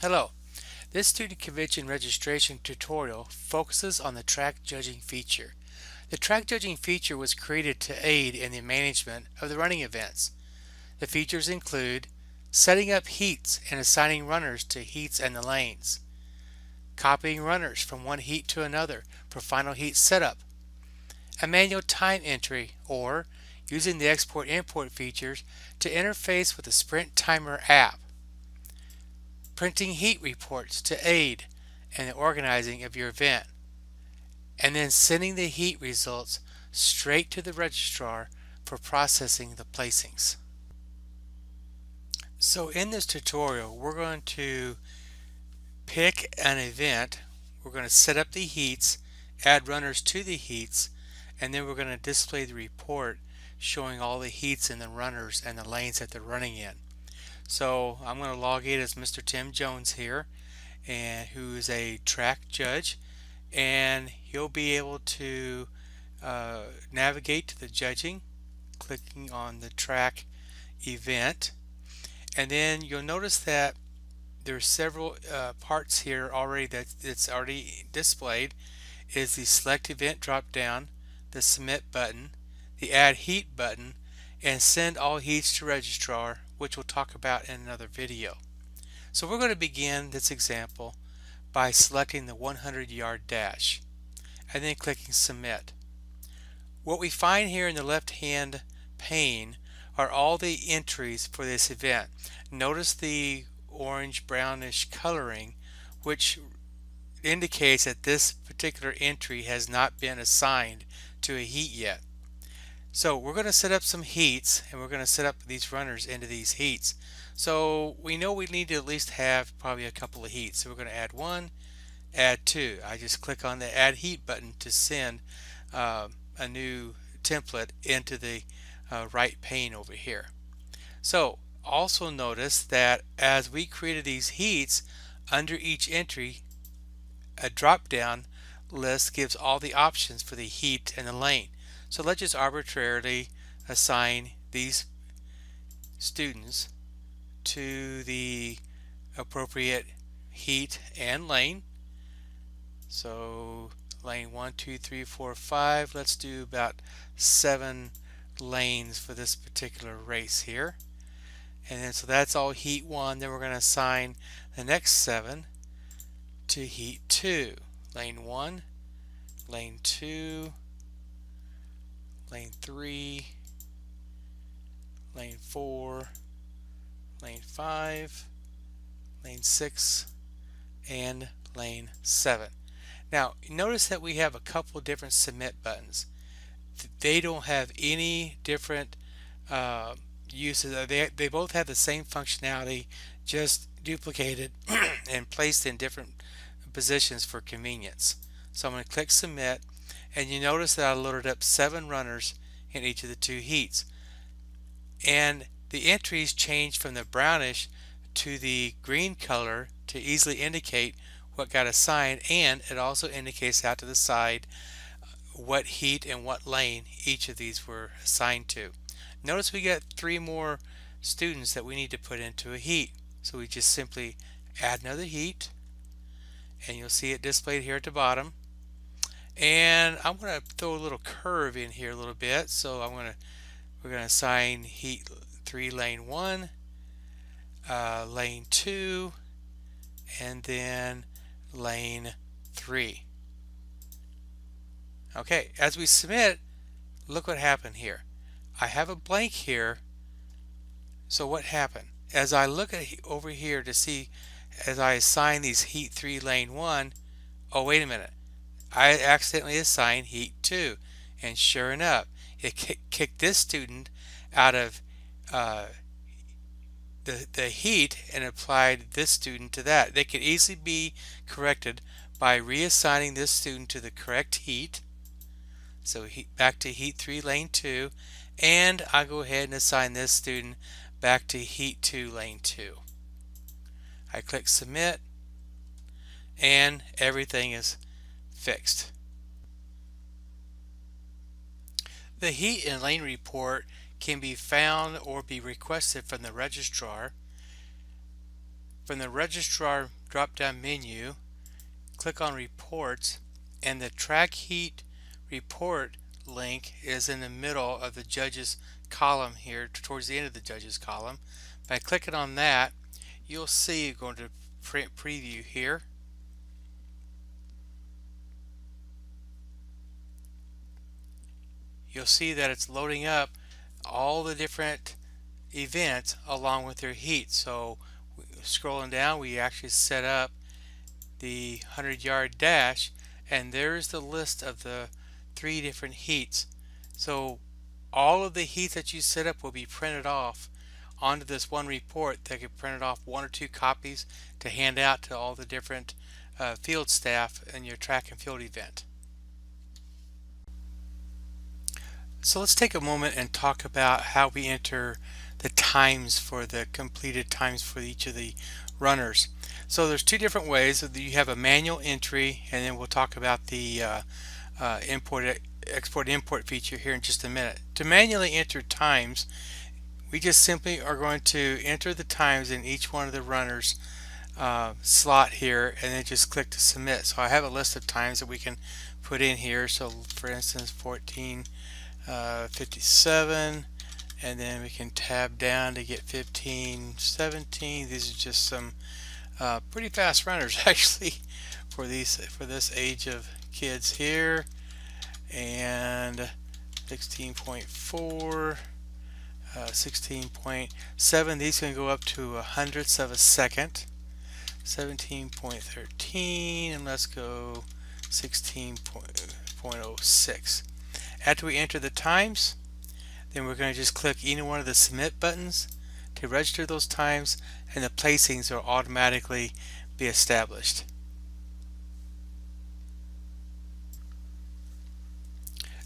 Hello, this student convention registration tutorial focuses on the track judging feature. The track judging feature was created to aid in the management of the running events. The features include setting up heats and assigning runners to heats and the lanes, copying runners from one heat to another for final heat setup, a manual time entry, or using the export-import features to interface with the Sprint Timer app, printing heat reports to aid in the organizing of your event, and then sending the heat results straight to the registrar for processing the placings. So in this tutorial, we're going to pick an event, we're going to set up the heats, add runners to the heats, and then we're going to display the report showing all the heats and the runners and the lanes that they're running in. So I'm going to log in as Mr. Tim Jones here, and who's a track judge, and he'll be able to navigate to the judging, clicking on the track event, and then you'll notice that there's several parts here already that's already displayed. Is the select event drop down, the submit button, the add heat button, and send all heats to registrar, which we'll talk about in another video. So we're going to begin this example by selecting the 100-yard dash and then clicking submit. What we find here in the left hand pane are all the entries for this event. Notice the orange brownish coloring, which indicates that this particular entry has not been assigned to a heat yet. So we're going to set up some heats, and we're going to set up these runners into these heats. So we know we need to at least have probably a couple of heats. So we're going to add one, add two. I just click on the add heat button to send a new template into the right pane over here. So also notice that as we created these heats, under each entry a drop down list gives all the options for the heat and the lane. So let's just arbitrarily assign these students to the appropriate heat and lane. So lane 1, 2, 3, 4, 5. Let's do about 7 lanes for this particular race here. And then so that's all heat 1. Then we're going to assign the next 7 to heat 2. Lane 1, lane 2, lane 3, lane 4, lane 5, lane 6, and lane 7. Now notice that we have a couple different submit buttons. They don't have any different uses. They both have the same functionality, just duplicated and placed in different positions for convenience. So I'm going to click submit, and you notice that I loaded up 7 runners in each of the 2 heats, and the entries changed from the brownish to the green color to easily indicate what got assigned, and it also indicates out to the side what heat and what lane each of these were assigned to. Notice we got 3 more students that we need to put into a heat, so we just simply add another heat, and you'll see it displayed here at the bottom. And I'm going to throw a little curve in here a little bit, so we're going to assign heat 3 lane 1, lane 2, and then lane 3. Okay, as we submit, look what happened here. I have a blank here. So what happened? As I look at over here to see, as I assign these heat 3 lane 1, oh wait a minute, I accidentally assigned heat 2, and sure enough it kicked this student out of the heat and applied this student to that. They could easily be corrected by reassigning this student to the correct heat. So back to heat 3 lane 2, and I go ahead and assign this student back to heat 2 lane 2. I click submit, and everything is fixed. The heat and lane report can be found or be requested from the registrar From the registrar drop-down menu, click on reports, and the track heat report link is in the middle of the judges column here, towards the end of the judges column. By clicking on that, you'll see, going to print preview here, you'll see that it's loading up all the different events along with their heat. So scrolling down, we actually set up the 100-yard dash, and there's the list of the 3 different heats. So all of the heats that you set up will be printed off onto this one report. They can print it off 1 or 2 copies to hand out to all the different field staff in your track and field event. So let's take a moment and talk about how we enter the times for the completed times for each of the runners. So there's 2 different ways. You have a manual entry, and then we'll talk about the export import feature here in just a minute. To manually enter times, we just simply are going to enter the times in each one of the runners slot here, and then just click to submit. So I have a list of times that we can put in here. So for instance, 14:57, and then we can tab down to get 15:17. These are just some pretty fast runners actually for this age of kids here. And 16.4, 16.7, these can go up to 100ths of a second. 17.13, and let's go 16.06. After we enter the times, then we're going to just click any one of the submit buttons to register those times, and the placings will automatically be established.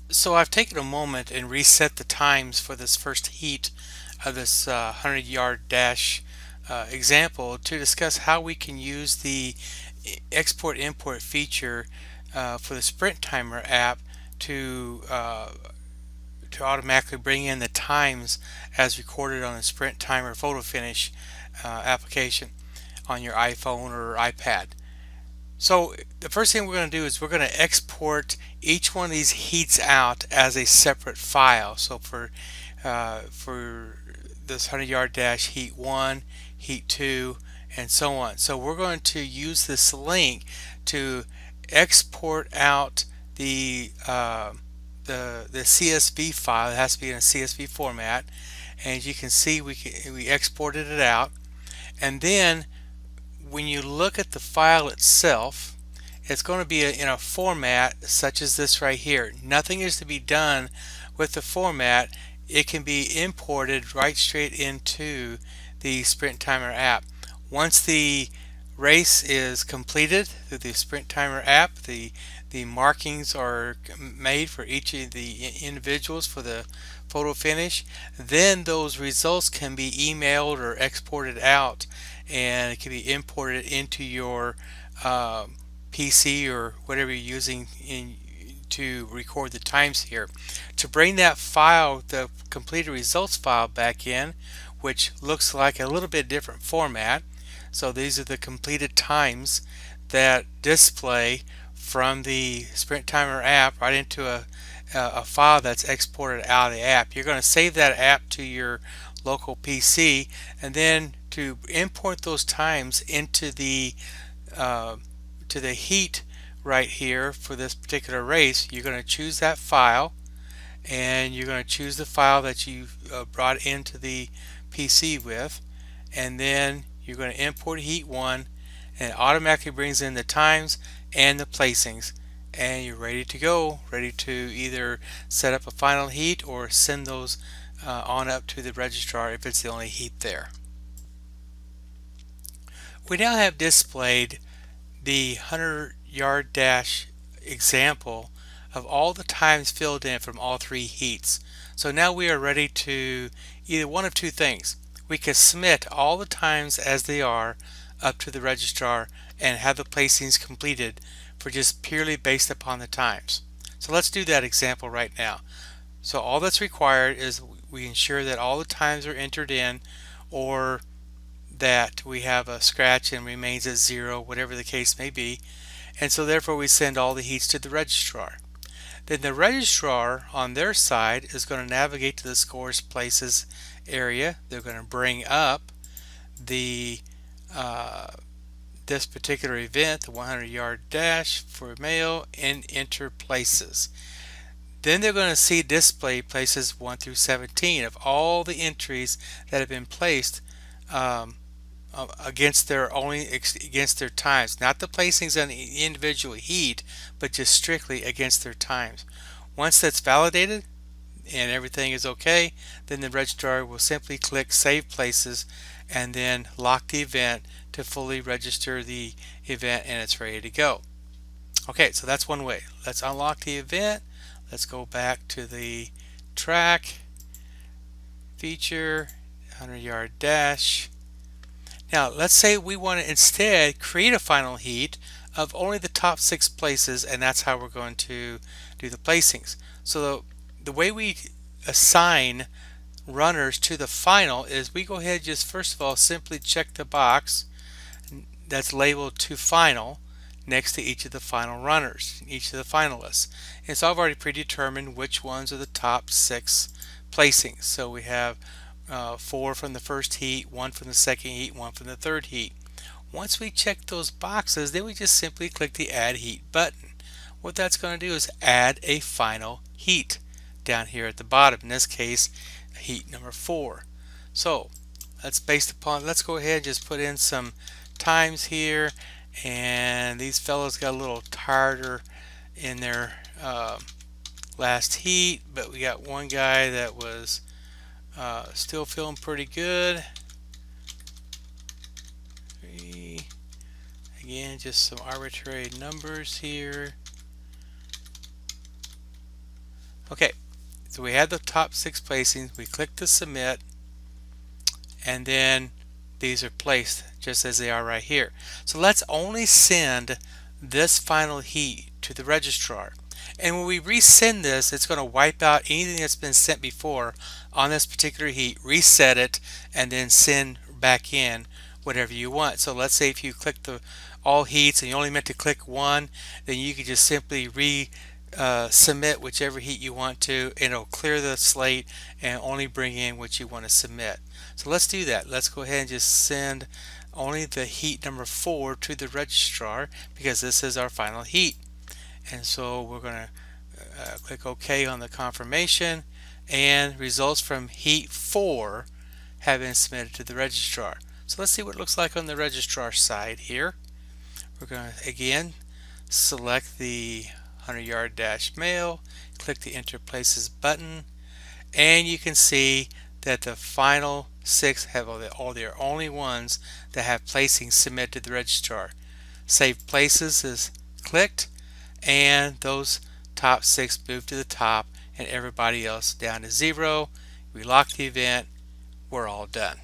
So I've taken a moment and reset the times for this first heat of this 100-yard dash example to discuss how we can use the export import feature for the Sprint Timer app to automatically bring in the times as recorded on the Sprint Timer photo finish application on your iPhone or iPad. So the first thing we're going to do is we're going to export each one of these heats out as a separate file. So for this 100-yard dash, heat 1, heat 2, and so on. So we're going to use this link to export out the CSV file. It has to be in a CSV format, and as you can see, we exported it out. And then when you look at the file itself, it's going to be in a format such as this right here. Nothing is to be done with the format. It can be imported right straight into the Sprint Timer app. Once the race is completed through the Sprint Timer app, the markings are made for each of the individuals for the photo finish, then those results can be emailed or exported out, and it can be imported into your PC or whatever you're using to record the times here. To bring that file, the completed results file, back in, which looks like a little bit different format. So these are the completed times that display from the Sprint Timer app right into a file that's exported out of the app. You're going to save that app to your local PC, and then to import those times into the to the heat right here for this particular race, you're going to choose that file, and you're going to choose the file that you brought into the PC with, and then you're going to import heat 1, and it automatically brings in the times and the placings, and you're ready to go, ready to either set up a final heat or send those on up to the registrar if it's the only heat there. We now have displayed the 100-yard dash example of all the times filled in from all 3 heats. So now we are ready to either one of 2 things. We can submit all the times as they are up to the registrar and have the placings completed for just purely based upon the times. So let's do that example right now. So all that's required is we ensure that all the times are entered in, or that we have a scratch and remains at 0, whatever the case may be. And so therefore we send all the heats to the registrar. Then the registrar on their side is going to navigate to the scores places area. They're going to bring up the this particular event, the 100-yard dash for male, and enter places. Then they're going to see display places 1 through 17 of all the entries that have been placed against their times, not the placings on the individual heat, but just strictly against their times. Once that's validated and everything is okay, then the registrar will simply click Save Places and then lock the event to fully register the event, and it's ready to go. Okay, so that's one way. Let's unlock the event. Let's go back to the track feature 100-yard dash. Now let's say we want to instead create a final heat of only the top 6 places, and that's how we're going to do the placings. So the way we assign runners to the final is we go ahead and just first of all simply check the box that's labeled to final next to each of the final runners, each of the finalists. And so I've already predetermined which ones are the top 6 placings. So we have 4 from the first heat, 1 from the second heat, 1 from the third heat. Once we check those boxes, then we just simply click the Add Heat button. What that's going to do is add a final heat down here at the bottom. In this case, heat number 4. So let's go ahead and just put in some times here. And these fellows got a little tighter in their last heat, but we got one guy that was still feeling pretty good. Again, just some arbitrary numbers here. Okay, so we had the top 6 placings. We click to submit, and then these are placed just as they are right here. So let's only send this final heat to the registrar. And when we resend this, it's going to wipe out anything that's been sent before on this particular heat, reset it, and then send back in whatever you want. So let's say if you click the all heats and you only meant to click one, then you can just simply submit whichever heat you want to, and it'll clear the slate and only bring in what you want to submit. So let's do that. Let's go ahead and just send only the heat number 4 to the registrar because this is our final heat. And so we're going to click OK on the confirmation, and results from heat 4 have been submitted to the registrar. So let's see what it looks like on the registrar side here. We're going to again select the 100-yard dash male, click the Enter Places button, and you can see that the final 6 have all their only ones that have placings submitted to the registrar. Save Places is clicked, and those top 6 move to the top and everybody else down to 0. We lock the event. We're all done.